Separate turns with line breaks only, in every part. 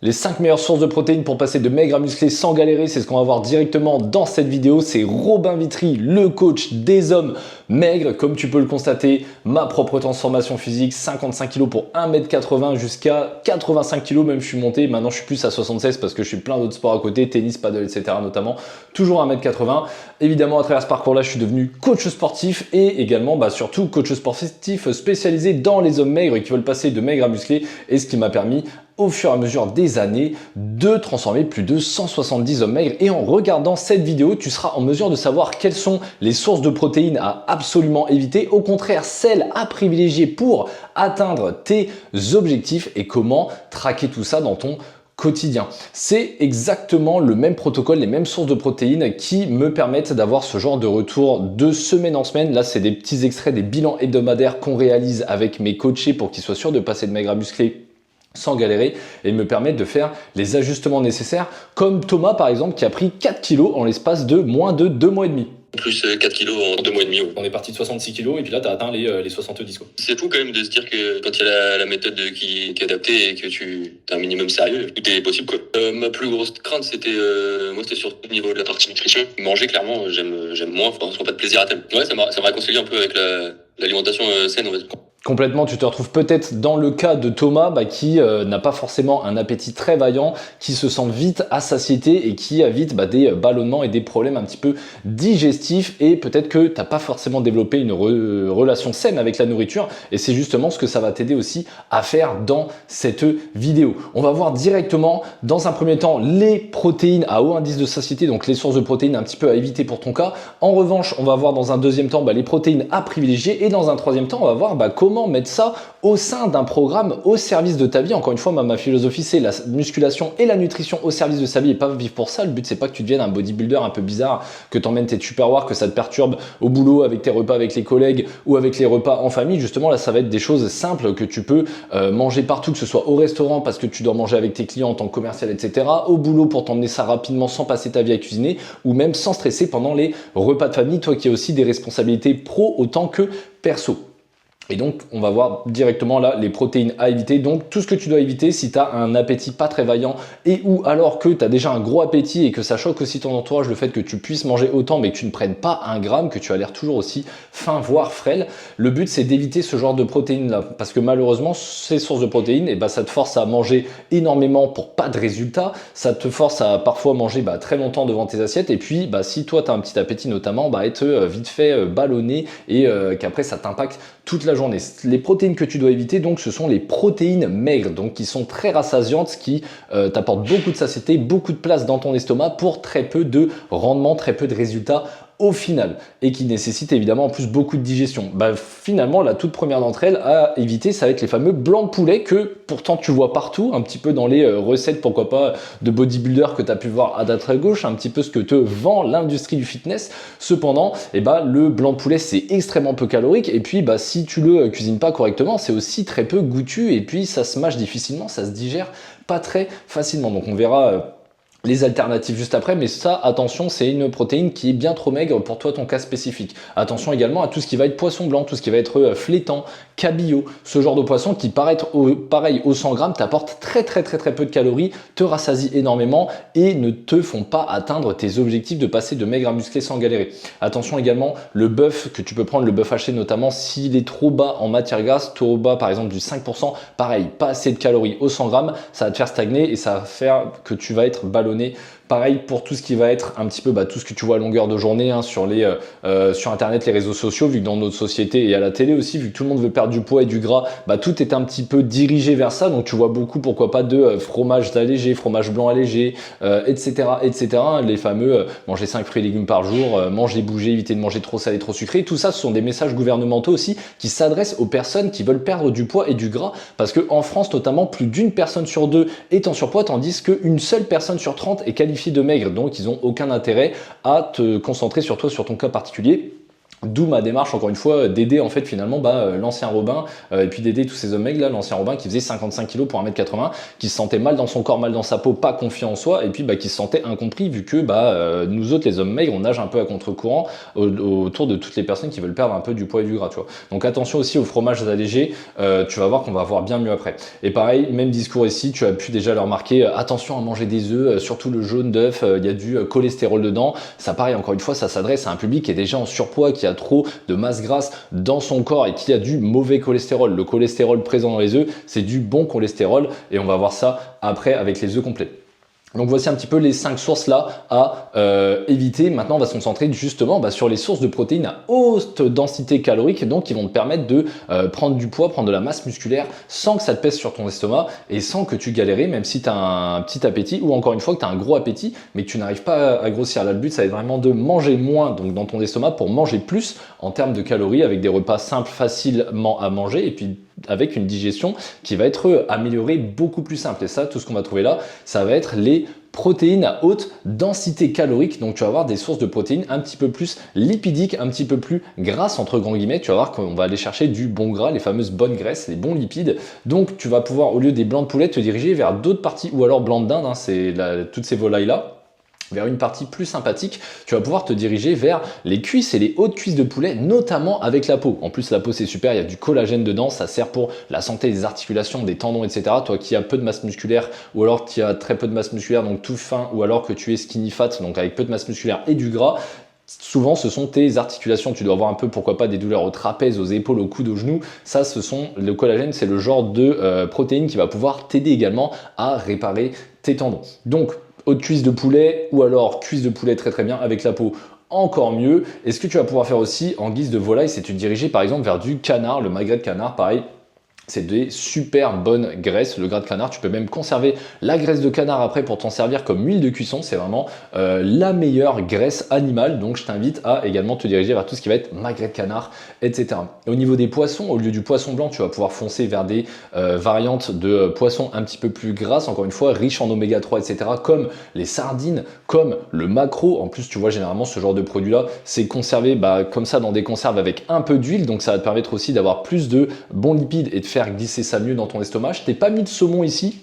Les 5 meilleures sources de protéines pour passer de maigre à musclé sans galérer, c'est ce qu'on va voir directement dans cette vidéo. C'est Robin Vitry, le coach des hommes maigres. Comme tu peux le constater, ma propre transformation physique, 55 kg pour 1m80 jusqu'à 85 kg même je suis monté. Maintenant je suis plus à 76 parce que je fais plein d'autres sports à côté, tennis, paddle, etc. notamment. Toujours 1m80. Évidemment à travers ce parcours-là, je suis devenu coach sportif et également surtout coach sportif spécialisé dans les hommes maigres qui veulent passer de maigre à musclé, et ce qui m'a permis au fur et à mesure des années de transformer plus de 170 hommes maigres. Et en regardant cette vidéo, tu seras en mesure de savoir quelles sont les sources de protéines à absolument éviter, au contraire celles à privilégier pour atteindre tes objectifs et comment traquer tout ça dans ton quotidien. C'est exactement le même protocole, les mêmes sources de protéines qui me permettent d'avoir ce genre de retour de semaine en semaine. Là, c'est des petits extraits des bilans hebdomadaires qu'on réalise avec mes coachés pour qu'ils soient sûrs de passer de maigre à musclé sans galérer et me permettre de faire les ajustements nécessaires, comme Thomas par exemple qui a pris 4 kilos en l'espace de moins de 2 mois et demi.
Plus 4 kilos en 2 mois et demi.
On est parti de 66 kilos et puis là tu as atteint les 70 quoi.
C'est fou quand même de se dire que quand il y a la méthode qui est adaptée et que tu as un minimum sérieux, tout est possible quoi. Ma plus grosse crainte c'était surtout au niveau de la partie nutrition. Manger clairement j'aime moins, enfin, je prends pas de plaisir à thème. Ouais, ça m'a réconcilié un peu avec l'alimentation saine on va dire.
Complètement, tu te retrouves peut-être dans le cas de Thomas qui n'a pas forcément un appétit très vaillant, qui se sent vite à satiété et qui a vite des ballonnements et des problèmes un petit peu digestifs, et peut-être que tu n'as pas forcément développé une relation saine avec la nourriture, et c'est justement ce que ça va t'aider aussi à faire dans cette vidéo. On va voir directement dans un premier temps les protéines à haut indice de satiété, donc les sources de protéines un petit peu à éviter pour ton cas. En revanche, on va voir dans un deuxième temps les protéines à privilégier, et dans un troisième temps, on va voir comment mettre ça au sein d'un programme au service de ta vie. Encore une fois, ma philosophie, c'est la musculation et la nutrition au service de sa vie et pas vivre pour ça. Le but, c'est pas que tu deviennes un bodybuilder un peu bizarre, que t'emmènes tes tupperwares, que ça te perturbe au boulot avec tes repas avec les collègues ou avec les repas en famille. Justement, là, ça va être des choses simples que tu peux manger partout, que ce soit au restaurant parce que tu dois manger avec tes clients en tant que commercial, etc. Au boulot pour t'emmener ça rapidement sans passer ta vie à cuisiner, ou même sans stresser pendant les repas de famille, toi qui as aussi des responsabilités pro autant que perso. Et donc, on va voir directement là les protéines à éviter. Donc, tout ce que tu dois éviter si tu as un appétit pas très vaillant et ou alors que tu as déjà un gros appétit et que ça choque aussi ton entourage, le fait que tu puisses manger autant mais que tu ne prennes pas un gramme, que tu as l'air toujours aussi fin voire frêle. Le but, c'est d'éviter ce genre de protéines là parce que malheureusement, ces sources de protéines, ça te force à manger énormément pour pas de résultats. Ça te force à parfois manger très longtemps devant tes assiettes. Et puis, si toi, tu as un petit appétit notamment, être vite fait ballonné et qu'après, ça t'impacte toute la journée. Les protéines que tu dois éviter, donc, ce sont les protéines maigres, donc qui sont très rassasiantes, qui t'apportent beaucoup de satiété, beaucoup de place dans ton estomac pour très peu de rendement, très peu de résultats au final, et qui nécessite évidemment en plus beaucoup de digestion. Finalement, la toute première d'entre elles à éviter, ça va être les fameux blancs de poulet que pourtant tu vois partout, un petit peu dans les recettes, pourquoi pas, de bodybuilder que tu as pu voir à droite à gauche, un petit peu ce que te vend l'industrie du fitness. Cependant, le blanc de poulet, c'est extrêmement peu calorique, et puis si tu le cuisines pas correctement, c'est aussi très peu goûtu, et puis ça se mâche difficilement, ça se digère pas très facilement. Donc on verra les alternatives juste après, mais ça, attention, c'est une protéine qui est bien trop maigre pour toi, ton cas spécifique. Attention également à tout ce qui va être poisson blanc, tout ce qui va être flétan, cabillaud, ce genre de poisson qui, pareil au 100 grammes, t'apporte très peu de calories, te rassasie énormément et ne te font pas atteindre tes objectifs de passer de maigre à musclé sans galérer. Attention également, le bœuf que tu peux prendre, le bœuf haché notamment, s'il est trop bas en matière grasse, trop bas par exemple du 5%, pareil, pas assez de calories au 100 grammes, ça va te faire stagner et ça va faire que tu vas être ballonné. Pareil pour tout ce qui va être un petit peu tout ce que tu vois à longueur de journée sur internet, les réseaux sociaux, vu que dans notre société et à la télé aussi, vu que tout le monde veut perdre du poids et du gras, tout est un petit peu dirigé vers ça. Donc tu vois beaucoup, pourquoi pas, de fromage allégé, fromage blanc allégé, etc. Les fameux manger 5 fruits et légumes par jour, manger, bouger, éviter de manger trop salé, trop sucré. Tout ça, ce sont des messages gouvernementaux aussi qui s'adressent aux personnes qui veulent perdre du poids et du gras, parce que en France notamment, plus d'une personne sur deux est en surpoids, tandis qu'une seule personne sur 30 est qualifiée de maigre. Donc ils n'ont aucun intérêt à te concentrer sur toi, sur ton cas particulier. D'où ma démarche, encore une fois, d'aider en fait finalement l'ancien Robin, et puis d'aider tous ces hommes maigres là, l'ancien Robin qui faisait 55 kilos pour 1m80, qui se sentait mal dans son corps, mal dans sa peau, pas confiant en soi, et puis qui se sentait incompris vu que nous autres les hommes maigres, on nage un peu à contre-courant autour de toutes les personnes qui veulent perdre un peu du poids et du gras, tu vois. Donc attention aussi aux fromages allégés, tu vas voir qu'on va voir bien mieux après. Et pareil, même discours ici, tu as pu déjà le remarquer, attention à manger des œufs, surtout le jaune d'œuf, il y a du cholestérol dedans. Ça pareil, encore une fois, ça s'adresse à un public qui est déjà en surpoids, qui a trop de masse grasse dans son corps et qui a du mauvais cholestérol. Le cholestérol présent dans les œufs, c'est du bon cholestérol et on va voir ça après avec les œufs complets. Donc voici un petit peu les 5 sources là à éviter. Maintenant on va se concentrer justement sur les sources de protéines à haute densité calorique, donc qui vont te permettre de prendre du poids, prendre de la masse musculaire sans que ça te pèse sur ton estomac et sans que tu galérais, même si tu as un petit appétit ou encore une fois que tu as un gros appétit mais que tu n'arrives pas à grossir. Là le but ça va être vraiment de manger moins donc dans ton estomac pour manger plus en termes de calories avec des repas simples, facilement à manger et puis avec une digestion qui va être améliorée, beaucoup plus simple. Et ça, tout ce qu'on va trouver là, ça va être les protéines à haute densité calorique. Donc tu vas avoir des sources de protéines un petit peu plus lipidiques, un petit peu plus grasses entre grands guillemets. Tu vas voir qu'on va aller chercher du bon gras, les fameuses bonnes graisses, les bons lipides. Donc tu vas pouvoir, au lieu des blancs de poulet, te diriger vers d'autres parties ou alors blancs de dinde, c'est toutes ces volailles là, vers une partie plus sympathique, tu vas pouvoir te diriger vers les cuisses et les hautes cuisses de poulet, notamment avec la peau. En plus, la peau, c'est super, il y a du collagène dedans, ça sert pour la santé des articulations, des tendons, etc. Toi qui as peu de masse musculaire, ou alors qui as très peu de masse musculaire, donc tout fin, ou alors que tu es skinny fat, donc avec peu de masse musculaire et du gras, souvent, ce sont tes articulations. Tu dois avoir un peu, pourquoi pas, des douleurs aux trapèzes, aux épaules, aux coudes, aux genoux. Ça, le collagène, c'est le genre de protéine qui va pouvoir t'aider également à réparer tes tendons. Donc, haute cuisse de poulet ou alors cuisse de poulet très bien avec la peau encore mieux. Et ce que tu vas pouvoir faire aussi en guise de volaille, c'est te diriger par exemple vers du canard, le magret de canard, pareil. C'est des super bonnes graisses, le gras de canard. Tu peux même conserver la graisse de canard après pour t'en servir comme huile de cuisson. C'est vraiment la meilleure graisse animale. Donc, je t'invite à également te diriger vers tout ce qui va être magret de canard, etc. Et au niveau des poissons, au lieu du poisson blanc, tu vas pouvoir foncer vers des variantes de poissons un petit peu plus grasses, encore une fois, riches en oméga 3, etc. Comme les sardines, comme le maquereau. En plus, tu vois, généralement, ce genre de produit-là, c'est conservé comme ça dans des conserves avec un peu d'huile. Donc, ça va te permettre aussi d'avoir plus de bons lipides et de faire glisser ça mieux dans ton estomac. Je t'ai pas mis de saumon ici.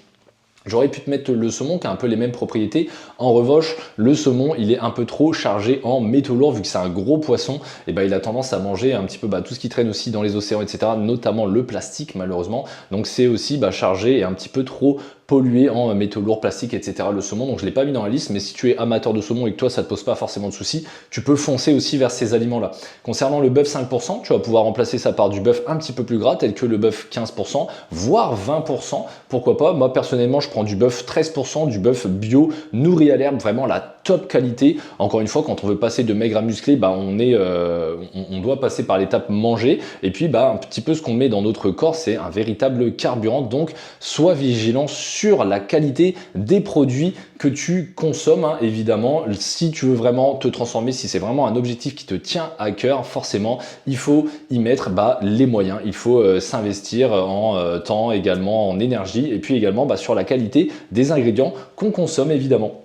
J'aurais pu te mettre le saumon qui a un peu les mêmes propriétés. En revanche, le saumon, il est un peu trop chargé en métaux lourds vu que c'est un gros poisson. Et il a tendance à manger un petit peu tout ce qui traîne aussi dans les océans, etc. Notamment le plastique malheureusement. Donc c'est aussi chargé et un petit peu trop pollué en métaux lourds, plastique, etc. le saumon. Donc je l'ai pas mis dans la liste, mais si tu es amateur de saumon et que toi ça te pose pas forcément de soucis, tu peux foncer aussi vers ces aliments-là. Concernant le bœuf 5%, tu vas pouvoir remplacer ça par du bœuf un petit peu plus gras, tel que le bœuf 15%, voire 20%. Pourquoi pas? Moi personnellement, je prends du bœuf 13%, du bœuf bio, nourri à l'herbe, vraiment la top qualité. Encore une fois, quand on veut passer de maigre à musclé, on doit passer par l'étape manger. Et puis un petit peu ce qu'on met dans notre corps, c'est un véritable carburant. Donc sois vigilant sur la qualité des produits que tu consommes, hein, évidemment. Si tu veux vraiment te transformer, si c'est vraiment un objectif qui te tient à cœur, forcément, il faut y mettre les moyens. Il faut s'investir en temps, également en énergie, et puis également sur la qualité des ingrédients qu'on consomme, évidemment.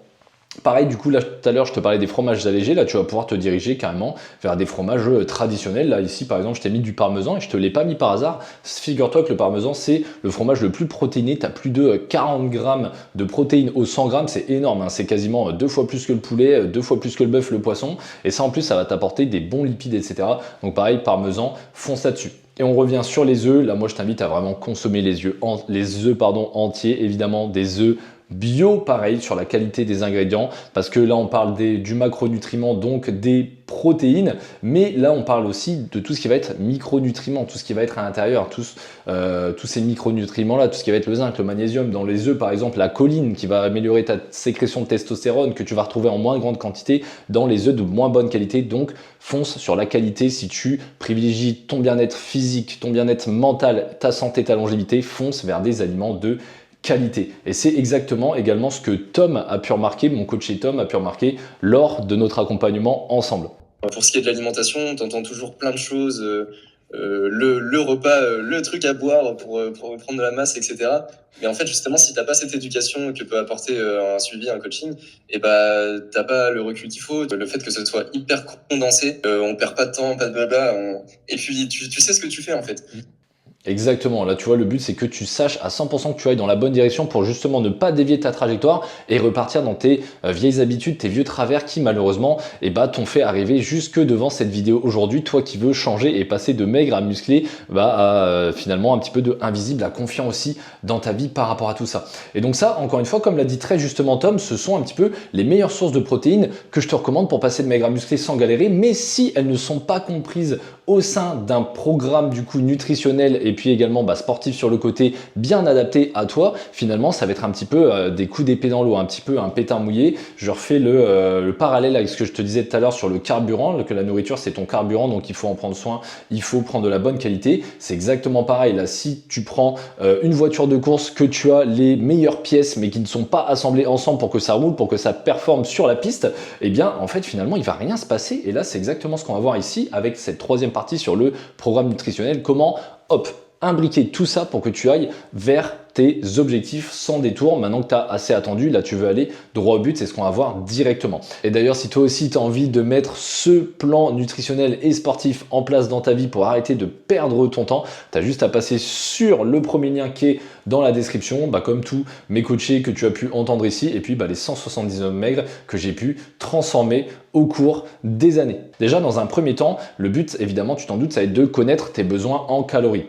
Pareil, du coup, là, tout à l'heure, je te parlais des fromages allégés. Là, tu vas pouvoir te diriger carrément vers des fromages traditionnels. Là, ici, par exemple, je t'ai mis du parmesan et je te l'ai pas mis par hasard. Figure-toi que le parmesan, c'est le fromage le plus protéiné. Tu as plus de 40 grammes de protéines au 100 grammes. C'est énorme, hein. C'est quasiment 2 fois plus que le poulet, 2 fois plus que le bœuf, le poisson. Et ça, en plus, ça va t'apporter des bons lipides, etc. Donc, pareil, parmesan, fonce là-dessus. Et on revient sur les œufs. Là, moi, je t'invite à vraiment consommer les œufs entiers, évidemment, des œufs bio, pareil, sur la qualité des ingrédients, parce que là on parle du macronutriment, donc des protéines, mais là on parle aussi de tout ce qui va être micronutriments, tout ce qui va être à l'intérieur, tous ces micronutriments là, tout ce qui va être le zinc, le magnésium, dans les œufs par exemple, la choline qui va améliorer ta sécrétion de testostérone que tu vas retrouver en moins grande quantité dans les œufs de moins bonne qualité. Donc fonce sur la qualité. Si tu privilégies ton bien-être physique, ton bien-être mental, ta santé, ta longévité, fonce vers des aliments de qualité. Et c'est exactement également ce que Tom a pu remarquer, mon coach chez Tom a pu remarquer lors de notre accompagnement ensemble.
Pour ce qui est de l'alimentation, tu entends toujours plein de choses le repas, le truc à boire pour prendre de la masse, etc. Mais en fait, justement, si t'as pas cette éducation que peut apporter un suivi, un coaching, et bah t'as pas le recul qu'il faut. Le fait que ce soit hyper condensé, on perd pas de temps, pas de blabla, et puis tu sais ce que tu fais en fait.
Exactement, là tu vois le but c'est que tu saches à 100% que tu ailles dans la bonne direction pour justement ne pas dévier ta trajectoire et repartir dans tes vieilles habitudes, tes vieux travers qui malheureusement t'ont fait arriver jusque devant cette vidéo aujourd'hui, toi qui veux changer et passer de maigre à musclé à finalement un petit peu de invisible à confiant aussi dans ta vie par rapport à tout ça. Et donc ça, encore une fois, comme l'a dit très justement Tom, ce sont un petit peu les meilleures sources de protéines que je te recommande pour passer de maigre à musclé sans galérer, mais si elles ne sont pas comprises au sein d'un programme du coup nutritionnel et puis également sportif sur le côté bien adapté à toi, finalement ça va être un petit peu des coups d'épée dans l'eau, un petit peu un pétard mouillé. Je refais le parallèle avec ce que je te disais tout à l'heure sur le carburant, que la nourriture c'est ton carburant, donc il faut en prendre soin, il faut prendre de la bonne qualité. C'est exactement pareil là, si tu prends une voiture de course, que tu as les meilleures pièces mais qui ne sont pas assemblées ensemble pour que ça roule, pour que ça performe sur la piste, et bien en fait finalement il va rien se passer. Et là c'est exactement ce qu'on va voir ici avec cette troisième partie sur le programme nutritionnel, comment imbriquer tout ça pour que tu ailles vers tes objectifs sans détour. Maintenant que tu as assez attendu, là tu veux aller droit au but, c'est ce qu'on va voir directement. Et d'ailleurs, si toi aussi tu as envie de mettre ce plan nutritionnel et sportif en place dans ta vie pour arrêter de perdre ton temps, tu as juste à passer sur le premier lien qui est dans la description, comme tous mes coachés que tu as pu entendre ici, et puis les 170 hommes maigres que j'ai pu transformer au cours des années. Déjà, dans un premier temps, le but, évidemment, tu t'en doutes, ça va être de connaître tes besoins en calories.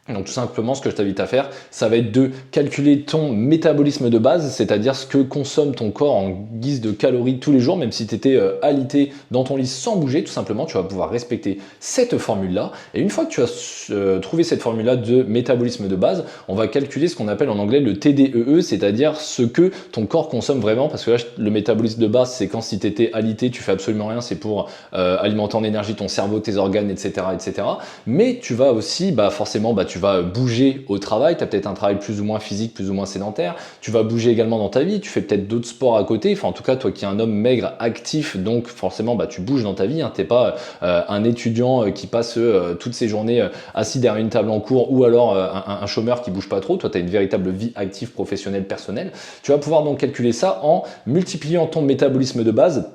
Donc tout simplement, ce que je t'invite à faire, ça va être de calculer ton métabolisme de base, c'est-à-dire ce que consomme ton corps en guise de calories tous les jours, même si tu étais alité dans ton lit sans bouger, tout simplement, tu vas pouvoir respecter cette formule-là. Et une fois que tu as trouvé cette formule-là de métabolisme de base, on va calculer ce qu'on appelle en anglais le TDEE, c'est-à-dire ce que ton corps consomme vraiment, parce que là, le métabolisme de base, c'est quand si tu étais alité, tu fais absolument rien, c'est pour alimenter en énergie ton cerveau, tes organes, etc. etc. Mais tu vas aussi, forcément, tu vas bouger au travail, tu as peut-être un travail plus ou moins physique, plus ou moins sédentaire, tu vas bouger également dans ta vie, tu fais peut-être d'autres sports à côté, enfin en tout cas toi qui es un homme maigre actif, donc forcément tu bouges dans ta vie, tu n'es pas un étudiant qui passe toutes ses journées assis derrière une table en cours ou alors un chômeur qui bouge pas trop, toi tu as une véritable vie active, professionnelle, personnelle. Tu vas pouvoir donc calculer ça en multipliant ton métabolisme de base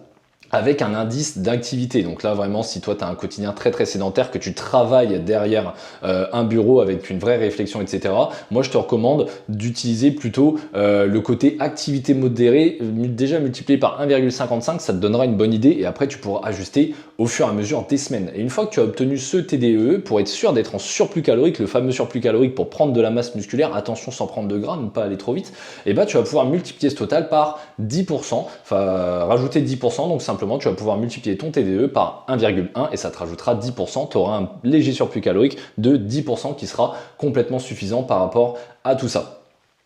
avec un indice d'activité. Donc là vraiment, si toi tu as un quotidien très très sédentaire, que tu travailles derrière un bureau avec une vraie réflexion, etc., moi je te recommande d'utiliser plutôt le côté activité modérée, déjà multiplié par 1,55, ça te donnera une bonne idée et après tu pourras ajuster au fur et à mesure des semaines. Et une fois que tu as obtenu ce TDEE, pour être sûr d'être en surplus calorique, le fameux surplus calorique pour prendre de la masse musculaire, attention sans prendre de gras, ne pas aller trop vite, et tu vas pouvoir multiplier ce total par 10%, enfin rajouter 10%, donc simplement tu vas pouvoir multiplier ton TDE par 1,1 et ça te rajoutera 10%. Tu auras un léger surplus calorique de 10% qui sera complètement suffisant par rapport à tout ça.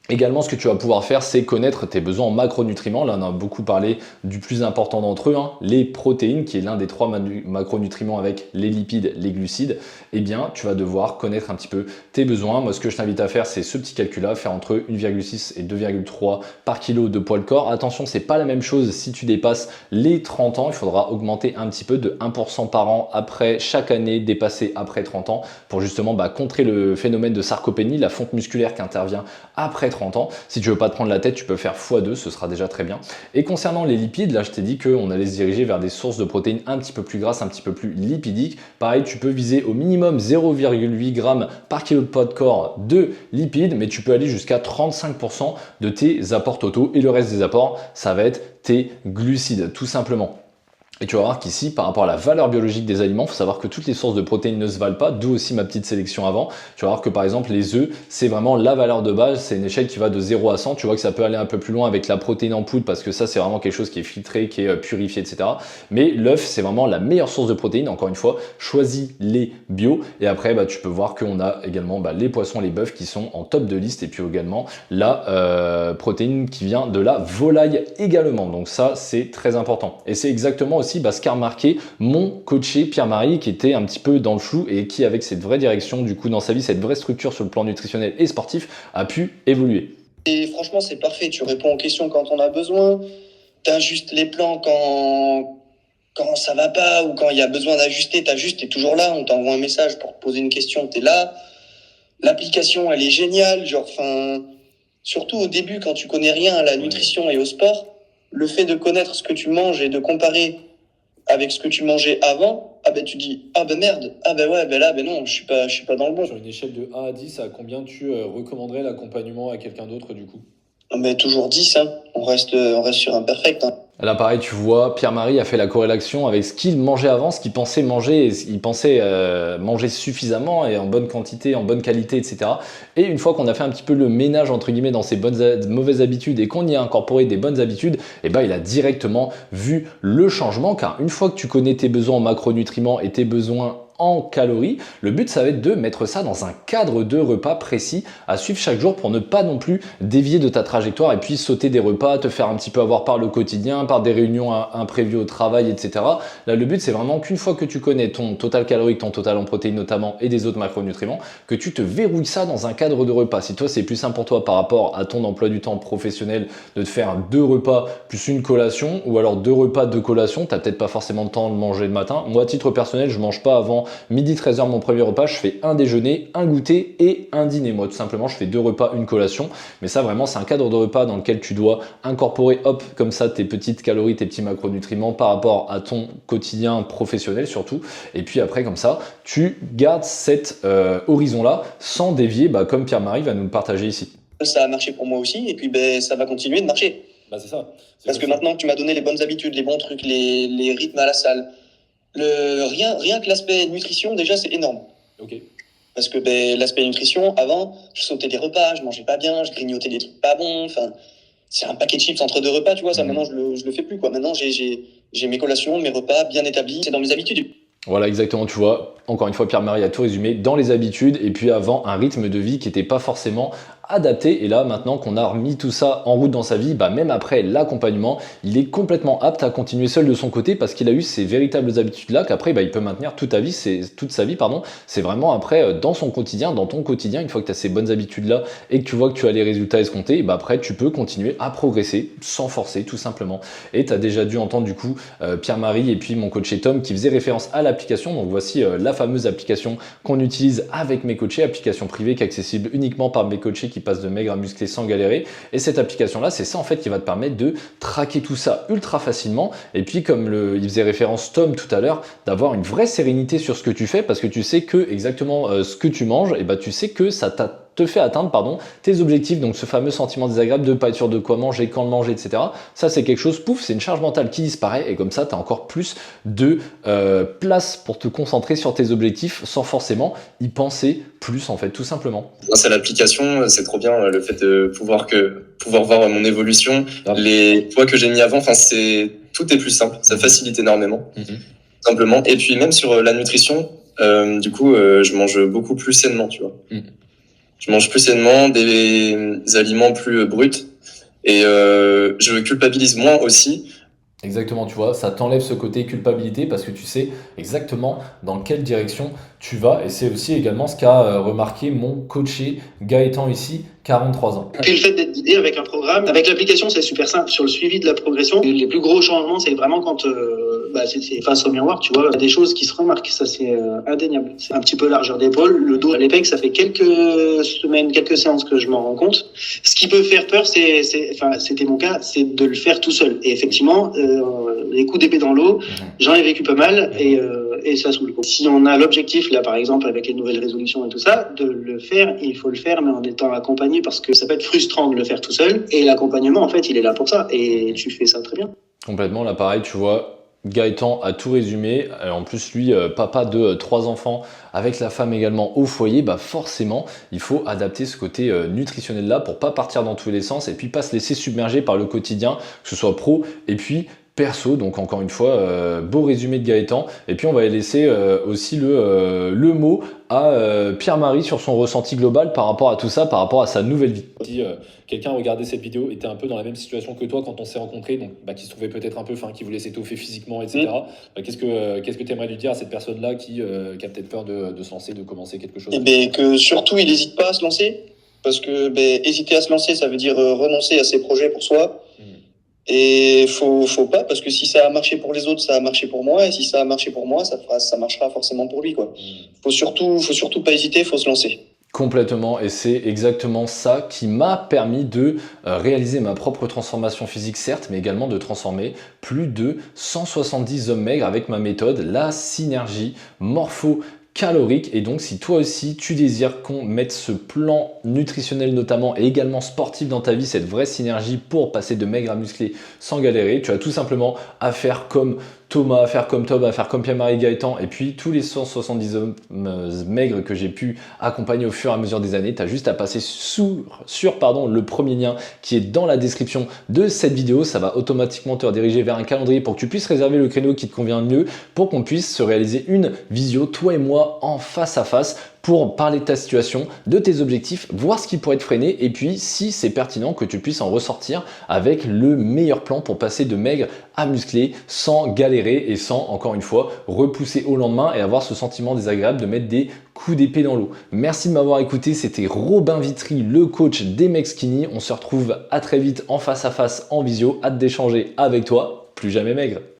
Également, ce que tu vas pouvoir faire, c'est connaître tes besoins en macronutriments. Là, on a beaucoup parlé du plus important d'entre eux, les protéines, qui est l'un des 3 macronutriments avec les lipides, les glucides. Eh bien, tu vas devoir connaître un petit peu tes besoins. Moi, ce que je t'invite à faire, c'est ce petit calcul-là, faire entre 1,6 et 2,3 par kilo de poids de corps. Attention, c'est pas la même chose si tu dépasses les 30 ans. Il faudra augmenter un petit peu de 1% par an après chaque année dépassée après 30 ans pour justement contrer le phénomène de sarcopénie, la fonte musculaire qui intervient après 30 ans. Si tu veux pas te prendre la tête, tu peux faire x2, ce sera déjà très bien. Et concernant les lipides, là je t'ai dit qu'on allait se diriger vers des sources de protéines un petit peu plus grasses, un petit peu plus lipidiques. Pareil, tu peux viser au minimum 0,8 g par kilo de poids de corps de lipides, mais tu peux aller jusqu'à 35% de tes apports totaux et le reste des apports, ça va être tes glucides, tout simplement. Et tu vas voir qu'ici, par rapport à la valeur biologique des aliments, il faut savoir que toutes les sources de protéines ne se valent pas, d'où aussi ma petite sélection avant. Tu vas voir que par exemple, les œufs, c'est vraiment la valeur de base, c'est une échelle qui va de 0 à 100. Tu vois que ça peut aller un peu plus loin avec la protéine en poudre parce que ça, c'est vraiment quelque chose qui est filtré, qui est purifié, etc. Mais l'œuf, c'est vraiment la meilleure source de protéines. Encore une fois, choisis les bio. Et après, tu peux voir qu'on a également les poissons, les bœufs qui sont en top de liste. Et puis également la protéine qui vient de la volaille également. Donc ça, c'est très important. Et c'est exactement aussi ce qu'a remarqué mon coaché Pierre-Marie qui était un petit peu dans le flou et qui avec cette vraie direction du coup dans sa vie, cette vraie structure sur le plan nutritionnel et sportif a pu évoluer.
Et franchement c'est parfait, tu réponds aux questions quand on a besoin, tu ajustes les plans quand ça va pas ou quand il y a besoin d'ajuster, t'ajustes, t'es toujours là, on t'envoie un message pour te poser une question, t'es là. L'application, elle est géniale, genre, enfin, surtout au début, quand tu connais rien à la nutrition et au sport, le fait de connaître ce que tu manges et de comparer avec ce que tu mangeais avant, ah ben tu dis, ah ben merde, ah ben ouais, ben là, ben non, je suis pas dans le bon.
Sur une échelle de 1 à 10, à combien tu recommanderais l'accompagnement à quelqu'un d'autre du coup?
Ah ben toujours 10, hein. On reste sur un perfect, hein.
Là, pareil, tu vois, Pierre-Marie a fait la corrélation avec ce qu'il mangeait avant, ce qu'il pensait manger, il pensait manger suffisamment et en bonne quantité, en bonne qualité, etc. Et une fois qu'on a fait un petit peu le ménage, entre guillemets, dans ses mauvaises habitudes et qu'on y a incorporé des bonnes habitudes, et ben, il a directement vu le changement, car une fois que tu connais tes besoins en macronutriments et tes besoins en calories, le but ça va être de mettre ça dans un cadre de repas précis à suivre chaque jour pour ne pas non plus dévier de ta trajectoire et puis sauter des repas, te faire un petit peu avoir par le quotidien, par des réunions imprévues au travail, etc. Là, le but c'est vraiment qu'une fois que tu connais ton total calorique, ton total en protéines notamment et des autres macronutriments, que tu te verrouilles ça dans un cadre de repas. Si toi c'est plus simple pour toi par rapport à ton emploi du temps professionnel de te faire 2 repas plus une collation ou alors 2 repas, 2 collations, t'as peut-être pas forcément le temps de manger le matin. Moi, à titre personnel, je mange pas avant midi 13h mon premier repas, je fais un déjeuner, un goûter et un dîner. Moi tout simplement je fais 2 repas, une collation, mais ça vraiment c'est un cadre de repas dans lequel tu dois incorporer hop comme ça tes petites calories, tes petits macronutriments par rapport à ton quotidien professionnel surtout, et puis après comme ça tu gardes cet horizon là sans dévier comme Pierre-Marie va nous le partager ici.
Ça a marché pour moi aussi et puis ben ça va continuer de marcher.
C'est ça.
Parce que maintenant que tu m'as donné les bonnes habitudes, les bons trucs, les rythmes à la salle, rien que l'aspect nutrition, déjà, c'est énorme.
Ok.
Parce que l'aspect nutrition, avant, je sautais des repas, je mangeais pas bien, je grignotais des trucs pas bons. Enfin, c'est un paquet de chips entre 2 repas, tu vois. Ça, maintenant, je le fais plus, quoi. Maintenant, j'ai mes collations, mes repas bien établis. C'est dans mes habitudes.
Voilà, exactement, tu vois. Encore une fois, Pierre-Marie a tout résumé dans les habitudes et puis avant un rythme de vie qui n'était pas forcément adapté. Et là, maintenant qu'on a remis tout ça en route dans sa vie, même après l'accompagnement, il est complètement apte à continuer seul de son côté parce qu'il a eu ces véritables habitudes-là qu'après, il peut maintenir toute sa vie. C'est vraiment après dans son quotidien, dans ton quotidien, une fois que tu as ces bonnes habitudes-là et que tu vois que tu as les résultats escomptés, après, tu peux continuer à progresser sans forcer, tout simplement. Et tu as déjà dû entendre du coup Pierre-Marie et puis mon coach Tom qui faisait référence à l'application. Donc voici la fameuse application qu'on utilise avec mes coachés, application privée qui est accessible uniquement par mes coachés qui passe de maigre à musclé sans galérer. Et cette application là, c'est ça en fait qui va te permettre de traquer tout ça ultra facilement. Et puis comme il faisait référence Tom tout à l'heure, d'avoir une vraie sérénité sur ce que tu fais parce que tu sais que exactement ce que tu manges, et tu sais que ça te fait atteindre tes objectifs, donc ce fameux sentiment désagréable de ne pas être sûr de quoi manger, quand le manger, etc. Ça c'est quelque chose, pouf, c'est une charge mentale qui disparaît et comme ça tu as encore plus de place pour te concentrer sur tes objectifs sans forcément y penser plus en fait, tout simplement.
Grâce à l'application, c'est trop bien le fait de pouvoir voir mon évolution, les poids que j'ai mis avant, tout est plus simple, ça facilite énormément, simplement. Et puis même sur la nutrition, du coup, je mange beaucoup plus sainement, tu vois. Je mange plus sainement, des aliments plus bruts et je culpabilise moins aussi.
Exactement, tu vois, ça t'enlève ce côté culpabilité parce que tu sais exactement dans quelle direction tu vas et c'est aussi également ce qu'a remarqué mon coaché Gaëtan ici, 43 ans.
Puis le fait d'être guidé avec un programme, avec l'application, c'est super simple. Sur le suivi de la progression, les plus gros changements, c'est vraiment quand c'est face au miroir, tu vois, il y a des choses qui se remarquent, ça c'est indéniable. C'est un petit peu largeur d'épaule, le dos à l'épaule, ça fait quelques semaines, quelques séances que je m'en rends compte. Ce qui peut faire peur, c'était mon cas, c'est de le faire tout seul. Et effectivement, les coups d'épée dans l'eau, j'en ai vécu pas mal et ça saoule. Si on a l'objectif, là par exemple, avec les nouvelles résolutions et tout ça, de le faire, il faut le faire, mais en étant accompagné parce que ça peut être frustrant de le faire tout seul. Et l'accompagnement, en fait, il est là pour ça. Et tu fais ça très bien.
Complètement, là pareil, tu vois, Gaëtan a tout résumé. En plus, lui, papa de 3 enfants, avec la femme également au foyer, forcément, il faut adapter ce côté nutritionnel là pour pas partir dans tous les sens et puis pas se laisser submerger par le quotidien, que ce soit pro et puis perso. Donc encore une fois, beau résumé de Gaëtan. Et puis on va laisser aussi le mot à Pierre-Marie sur son ressenti global par rapport à tout ça, par rapport à sa nouvelle vie. Si quelqu'un regardait cette vidéo, était un peu dans la même situation que toi quand on s'est rencontrés, donc qui se trouvait peut-être un peu faim, qui voulait s'étoffer physiquement, etc. Qu'est-ce que tu aimerais lui dire à cette personne-là qui a peut-être peur de se lancer, de commencer quelque chose?
Que surtout il n'hésite pas à se lancer, parce que hésiter à se lancer, ça veut dire renoncer à ses projets pour soi. Et faut pas, parce que si ça a marché pour les autres, ça a marché pour moi, et si ça a marché pour moi, ça marchera forcément pour lui, quoi. Faut surtout pas hésiter, faut se lancer.
Complètement, et c'est exactement ça qui m'a permis de réaliser ma propre transformation physique, certes, mais également de transformer plus de 170 hommes maigres avec ma méthode, la synergie morpho-calorique. Et donc, si toi aussi tu désires qu'on mette ce plan nutritionnel notamment et également sportif dans ta vie, cette vraie synergie pour passer de maigre à musclé sans galérer, tu as tout simplement à faire comme Thomas, à faire comme Tom, à faire comme Pierre-Marie Gaëtan, et puis tous les 170 hommes maigres que j'ai pu accompagner au fur et à mesure des années. Tu as juste à passer sur le premier lien qui est dans la description de cette vidéo. Ça va automatiquement te rediriger vers un calendrier pour que tu puisses réserver le créneau qui te convient le mieux, pour qu'on puisse se réaliser une visio, toi et moi, en face à face, pour parler de ta situation, de tes objectifs, voir ce qui pourrait te freiner, et puis si c'est pertinent que tu puisses en ressortir avec le meilleur plan pour passer de maigre à musclé sans galérer et sans, encore une fois, repousser au lendemain et avoir ce sentiment désagréable de mettre des coups d'épée dans l'eau. Merci de m'avoir écouté, c'était Robin Vitry, le coach des mecs skinny. On se retrouve à très vite en face à face en visio, hâte d'échanger avec toi, plus jamais maigre.